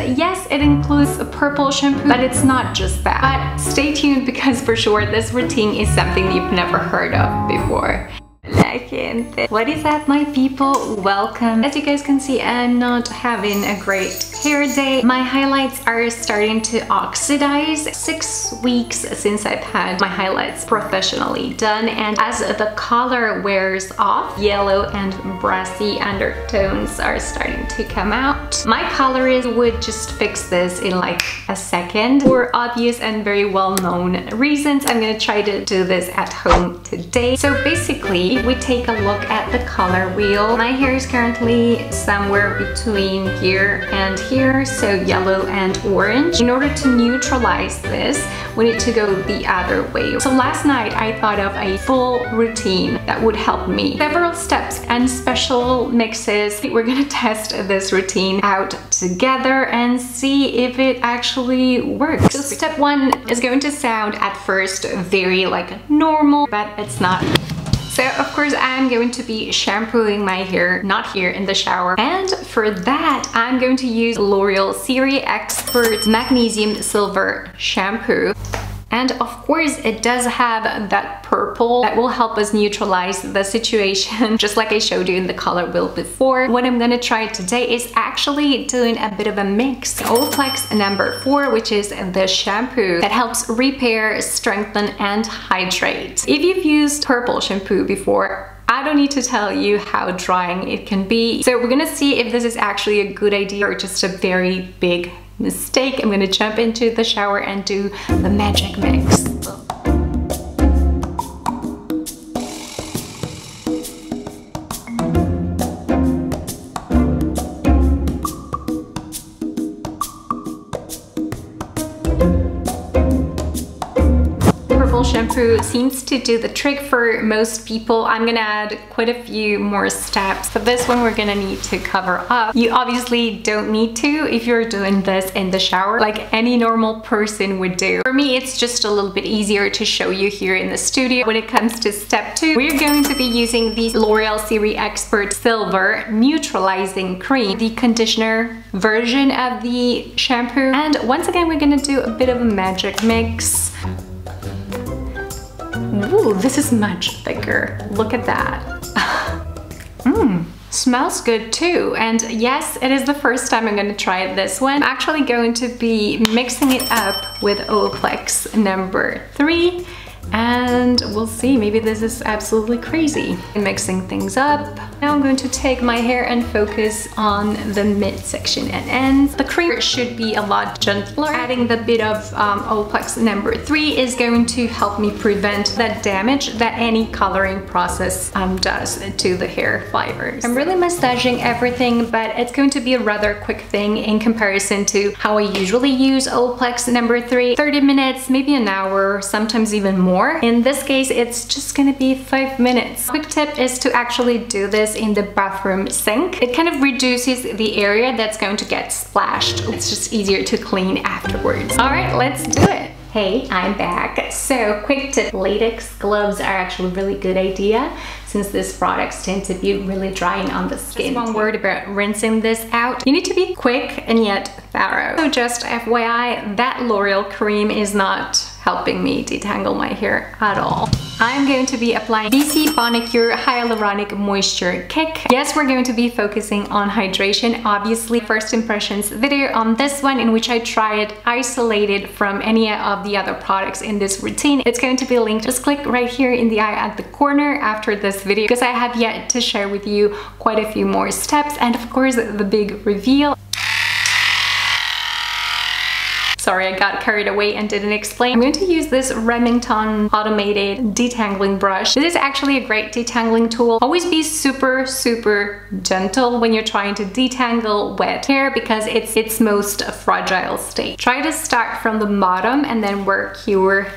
yes, it includes a purple shampoo, but it's not just that. But stay tuned because for sure this routine is something you've never heard of before. What is up, my people? Welcome. As you guys can see, I'm not having a great hair day. My highlights are starting to oxidize. 6 weeks since I've had my highlights professionally done, and as the color wears off, yellow and brassy undertones are starting to come out. My colorist would just fix this in like a second. For obvious and very well-known reasons, I'm gonna try to do this at home today. So basically, if we take a look at the color wheel, my hair is currently somewhere between here and here, so yellow and orange. In order to neutralize this, we need to go the other way. So last night I thought of a full routine that would help me. Several steps and special mixes. We're gonna test this routine out together and see if it actually works. So step 1 is going to sound at first very like normal, but it's not. So of course I'm going to be shampooing my hair, not here in the shower. And for that, I'm going to use L'Oreal Series Expert Magnesium Silver Shampoo. And of course it does have that purple that will help us neutralize the situation, just like I showed you in the color wheel before. What I'm gonna try today is actually doing a bit of a mix. Olaplex No4, which is the shampoo that helps repair, strengthen, and hydrate. If you've used purple shampoo before, I don't need to tell you how drying it can be. So we're gonna see if this is actually a good idea or just a very big mistake. I'm gonna jump into the shower and do the magic mix. Shampoo seems to do the trick for most people. I'm gonna add quite a few more steps. For this one, we're gonna need to cover up. You obviously don't need to if you're doing this in the shower like any normal person would do. For me, it's just a little bit easier to show you here in the studio. When it comes to step 2, we're going to be using the L'Oreal Series Expert Silver Neutralizing Cream, the conditioner version of the shampoo. And once again, we're gonna do a bit of a magic mix. Ooh, this is much thicker. Look at that. Smells good too. And yes, it is the first time I'm going to try this one. I'm actually going to be mixing it up with Olaplex No3. And we'll see, maybe this is absolutely crazy. Mixing things up. Now I'm going to take my hair and focus on the midsection and ends. The cream should be a lot gentler. Adding the bit of Olaplex No3 is going to help me prevent that damage that any coloring process does to the hair fibers. I'm really massaging everything, but it's going to be a rather quick thing in comparison to how I usually use Olaplex No3. 30 minutes, maybe an hour, sometimes even more. In this case, it's just gonna be 5 minutes. Quick tip is to actually do this in the bathroom sink. It kind of reduces the area that's going to get splashed. It's just easier to clean afterwards. All right, let's do it. Hey, I'm back. So quick tip, latex gloves are actually a really good idea since these products tend to be really drying on the skin. Just one word about rinsing this out. You need to be quick and yet thorough. So just FYI, that L'Oreal cream is not helping me detangle my hair at all. I'm going to be applying BC Bonacure Hyaluronic Moisture Kick. Yes, we're going to be focusing on hydration. Obviously, first impressions video on this one in which I try it isolated from any of the other products in this routine. It's going to be linked. Just click right here in the eye at the corner after this video because I have yet to share with you quite a few more steps and of course the big reveal. Sorry, I got carried away and didn't explain. I'm going to use this Remington automated detangling brush. This is actually a great detangling tool. Always be super, super gentle when you're trying to detangle wet hair because it's its most fragile state. Try to start from the bottom and then work your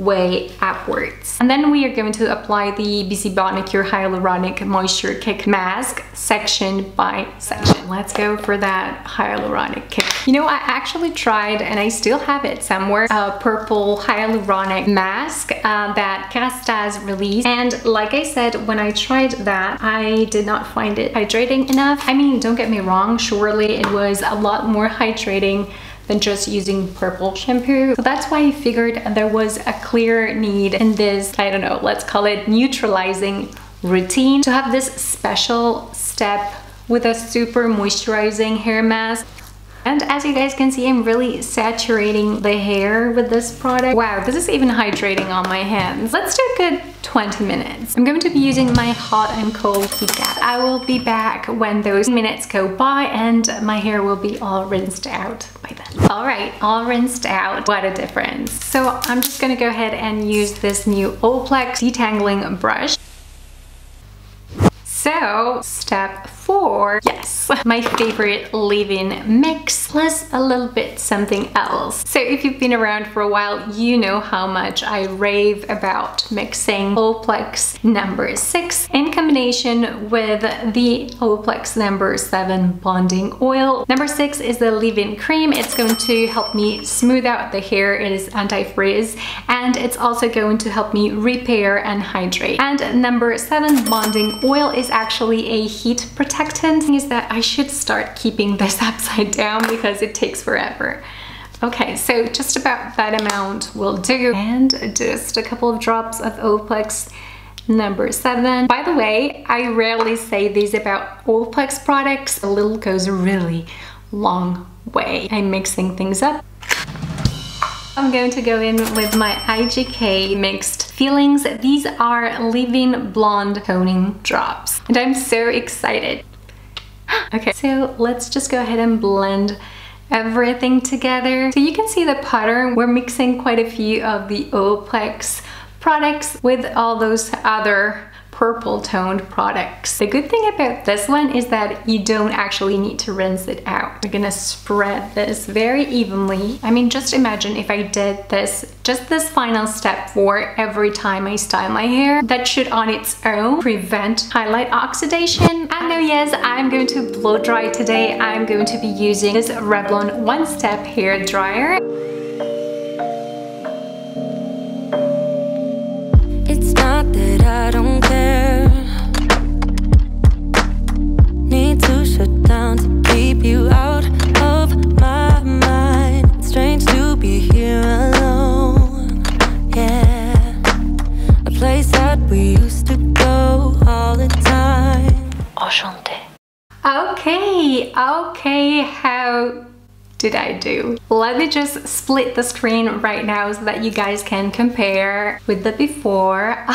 way upwards. And then we are going to apply the BC Bonacure Hyaluronic Moisture Kick Mask section by section. Let's go for that hyaluronic kick. You know, I actually tried, and I still have it somewhere, a purple hyaluronic mask that Kerastase released. And like I said, when I tried that, I did not find it hydrating enough. I mean, don't get me wrong, surely it was a lot more hydrating than just using purple shampoo. So that's why I figured there was a clear need in this, I don't know, let's call it neutralizing routine, to have this special step with a super moisturizing hair mask. And as you guys can see, I'm really saturating the hair with this product. Wow, this is even hydrating on my hands. Let's do a good 20 minutes. I'm going to be using my hot and cold heat gat. I will be back when those minutes go by and my hair will be all rinsed out by then. All right, all rinsed out. What a difference. So I'm just gonna go ahead and use this new Olaplex Detangling Brush. So, step 4, yes, my favorite leave-in mix plus a little bit something else. So if you've been around for a while, you know how much I rave about mixing Olaplex No6 in combination with the Olaplex No7 Bonding Oil. No6 is the leave-in cream. It's going to help me smooth out the hair. It is anti-frizz, and it's also going to help me repair and hydrate. And No7 Bonding Oil is actually a heat protectant. Is that I should start keeping this upside down because it takes forever. Okay, so just about that amount will do, and just a couple of drops of Olaplex No7. By the way, I rarely say this about Olaplex products. A little goes a really long way. I'm mixing things up. I'm going to go in with my Igk Mixed Feelings. These are Leave-In Blonde Toning Drops, and I'm so excited. Okay, so let's just go ahead and blend everything together. So you can see the pattern. We're mixing quite a few of the Olaplex products with all those other purple toned products. The good thing about this one is that you don't actually need to rinse it out. We're gonna spread this very evenly. I mean, just imagine if I did this, just this final step for every time I style my hair. That should on its own prevent highlight oxidation. And now, yes, I'm going to blow dry today. I'm going to be using this Revlon One Step Hair Dryer. It's not that I don't care. Need to shut down to keep you out of my mind. Strange to be here alone. Yeah, a place that we used to go all the time. Enchanté. Okay, how did I do? Let me just split the screen right now so that you guys can compare with the before.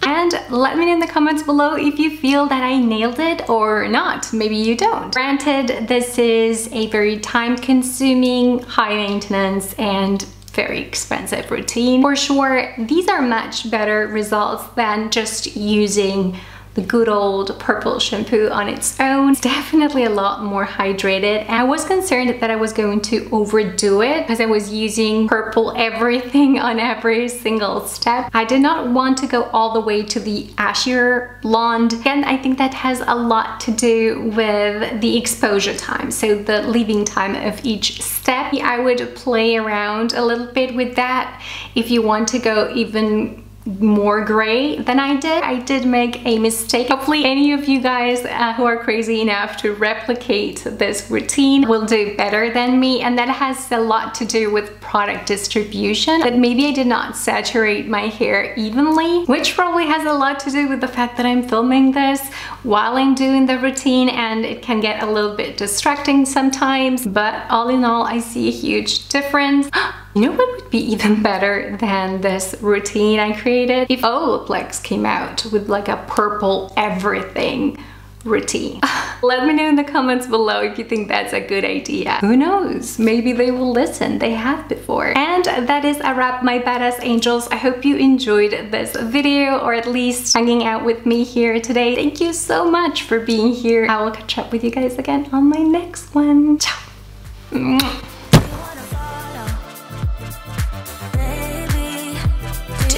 And let me know in the comments below if you feel that I nailed it or not. Maybe you don't. Granted, this is a very time-consuming, high-maintenance, and very expensive routine. For sure, these are much better results than just using the good old purple shampoo on its own. It's definitely a lot more hydrated, and I was concerned that I was going to overdo it because I was using purple everything on every single step. I did not want to go all the way to the ashier blonde, and I think that has a lot to do with the exposure time, so the leaving time of each step. I would play around a little bit with that. If you want to go even more gray than I did make a mistake. Hopefully any of you guys who are crazy enough to replicate this routine will do better than me, and that has a lot to do with product distribution. That maybe I did not saturate my hair evenly, which probably has a lot to do with the fact that I'm filming this while I'm doing the routine, and it can get a little bit distracting sometimes, but all in all I see a huge difference. You know what would be even better than this routine I created? If Olaplex came out with like a purple everything routine. Let me know in the comments below if you think that's a good idea. Who knows? Maybe they will listen. They have before. And that is a wrap, my badass angels. I hope you enjoyed this video, or at least hanging out with me here today. Thank you so much for being here. I will catch up with you guys again on my next one. Ciao.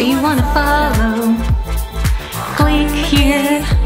Do you wanna follow? Click here.